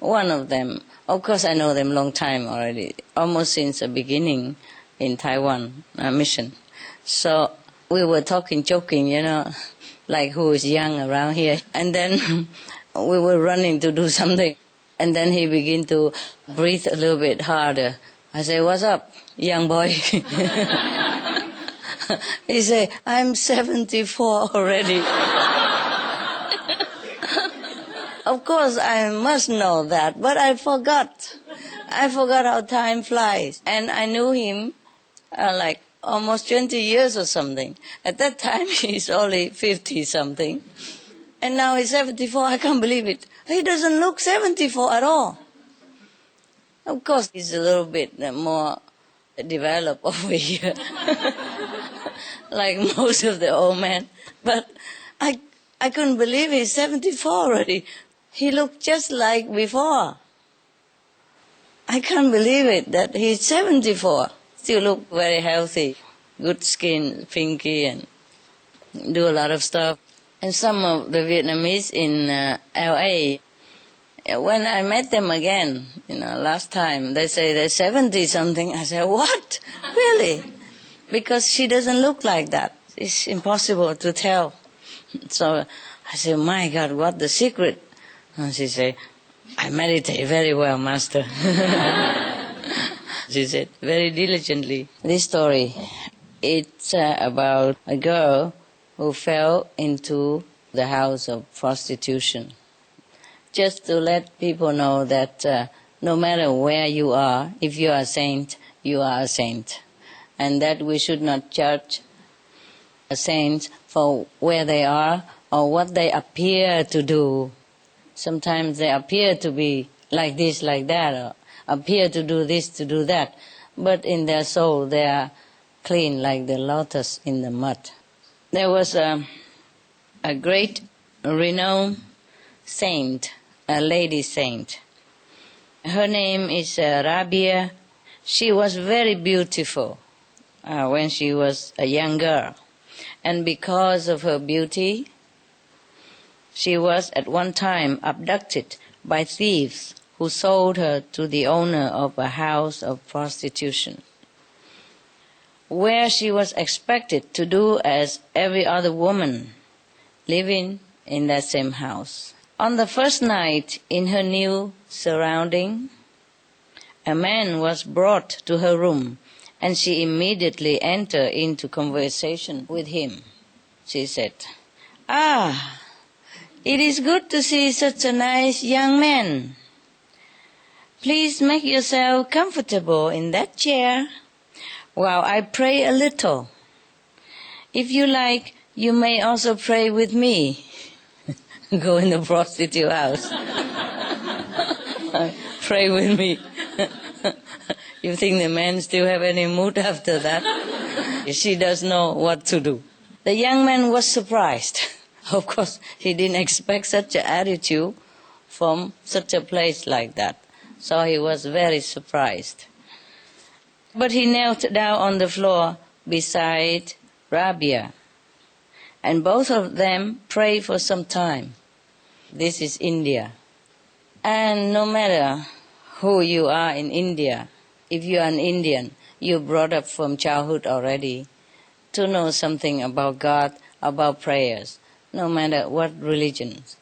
one of them, of course I know them long time already, almost since the beginning in Taiwan mission. So we were talking, joking, like who is young around here. And then we were running to do something. And then he began to breathe a little bit harder. I say, "What's up, young boy?" He say, "I'm 74 already." Of course, I must know that, but I forgot. I forgot how time flies. And I knew him like almost 20 years or something. At that time, he's only 50-something. And now he's 74. I can't believe it. He doesn't look 74 at all. Of course, he's a little bit more developed over here, like most of the old men. But I couldn't believe he's 74 already. He looked just like before. I can't believe it that he's 74. Still look very healthy, good skin, pinky, and do a lot of stuff. And some of the Vietnamese in L.A., when I met them again, last time, they say they're 70-something. I said, "What? Really?" Because she doesn't look like that. It's impossible to tell. So I said, "My God, what the secret?" And she said, "I meditate very well, Master." She said, very diligently. This story, it's about a girl who fell into the house of prostitution. Just to let people know that no matter where you are, if you are a saint, you are a saint. And that we should not judge a saint for where they are or what they appear to do. Sometimes they appear to be like this, like that, or appear to do this, to do that. But in their soul, they are clean like the lotus in the mud. There was a great renowned saint, a lady saint. Her name is Rabia. She was very beautiful when she was a young girl. And because of her beauty, she was at one time abducted by thieves who sold her to the owner of a house of prostitution, where she was expected to do as every other woman living in that same house. On the first night in her new surrounding, a man was brought to her room, and she immediately entered into conversation with him. She said, "Ah, it is good to see such a nice young man. Please make yourself comfortable in that chair while I pray a little. If you like, you may also pray with me." Go in the prostitute house. Pray with me. You think the man still have any mood after that? She doesn't know what to do. The young man was surprised. Of course, he didn't expect such an attitude from such a place like that. So he was very surprised. But he knelt down on the floor beside Rabia, and both of them prayed for some time. This is India. And no matter who you are in India, if you are an Indian, you're brought up from childhood already to know something about God, about prayers, no matter what religions.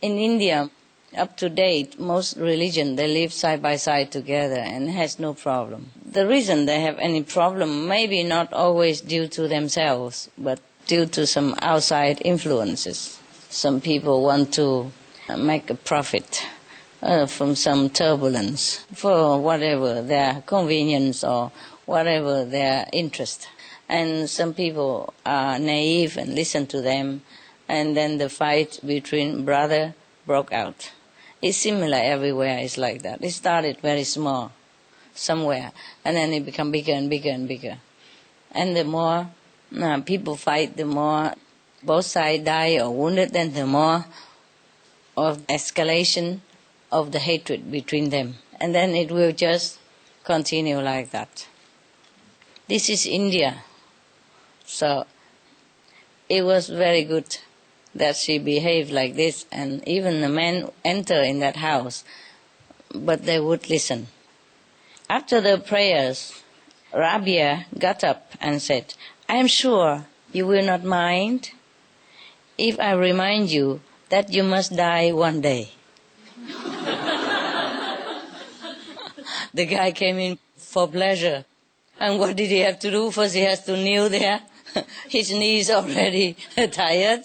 In India, up to date, most religions, they live side by side together and has no problem. The reason they have any problem may be not always due to themselves, but due to some outside influences. Some people want to make a profit from some turbulence for whatever their convenience or whatever their interest. And some people are naive and listen to them, and then the fight between brothers broke out. It's similar everywhere, it's like that. It started very small somewhere, and then it become bigger and bigger and bigger. And the more people fight, the more both sides die or wounded, then the more of escalation of the hatred between them. And then it will just continue like that. This is India. So it was very good that she behaved like this, and even the men enter in that house but they would listen. After the prayers, Rabia got up and said, I am sure you will not mind if I remind you that you must die one day. The guy came in for pleasure. And what did he have to do? First he has to kneel there. His knees already tired.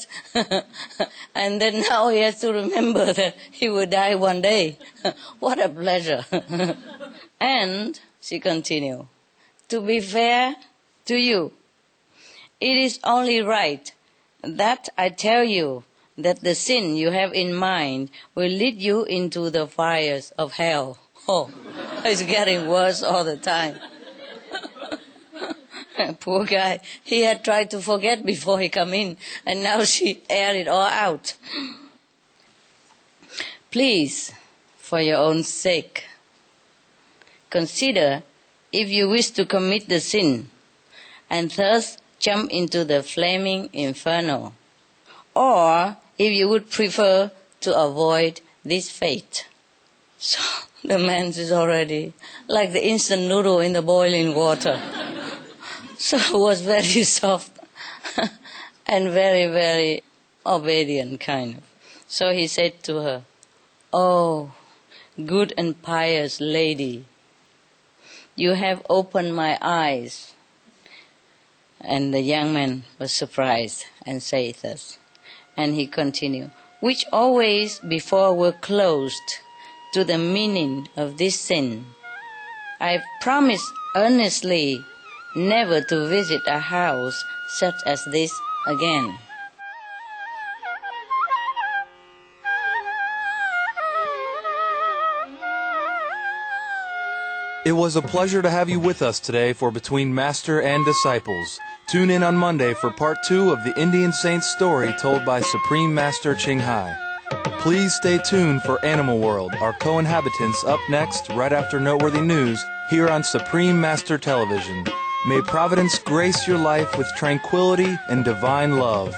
And then now he has to remember that he will die one day. What a pleasure. And, she continued, to be fair to you, it is only right that I tell you that the sin you have in mind will lead you into the fires of hell. Oh, it's getting worse all the time. Poor guy, he had tried to forget before he come in, and now she aired it all out. Please, for your own sake, consider if you wish to commit the sin, and thus jump into the flaming inferno, or if you would prefer to avoid this fate. So the man is already like the instant noodle in the boiling water. So it was very soft and very, very obedient kind of. So he said to her, oh, good and pious lady, you have opened my eyes. And the young man was surprised and said thus. And he continued, which always before were closed to the meaning of this sin. I promise earnestly never to visit a house such as this again. It was a pleasure to have you with us today for Between Master and Disciples. Tune in on Monday for part 2 of the Indian Saint's story told by Supreme Master Ching Hai. Please stay tuned for Animal World, our co-inhabitants, up next right after Noteworthy News here on Supreme Master Television. May Providence grace your life with tranquility and divine love.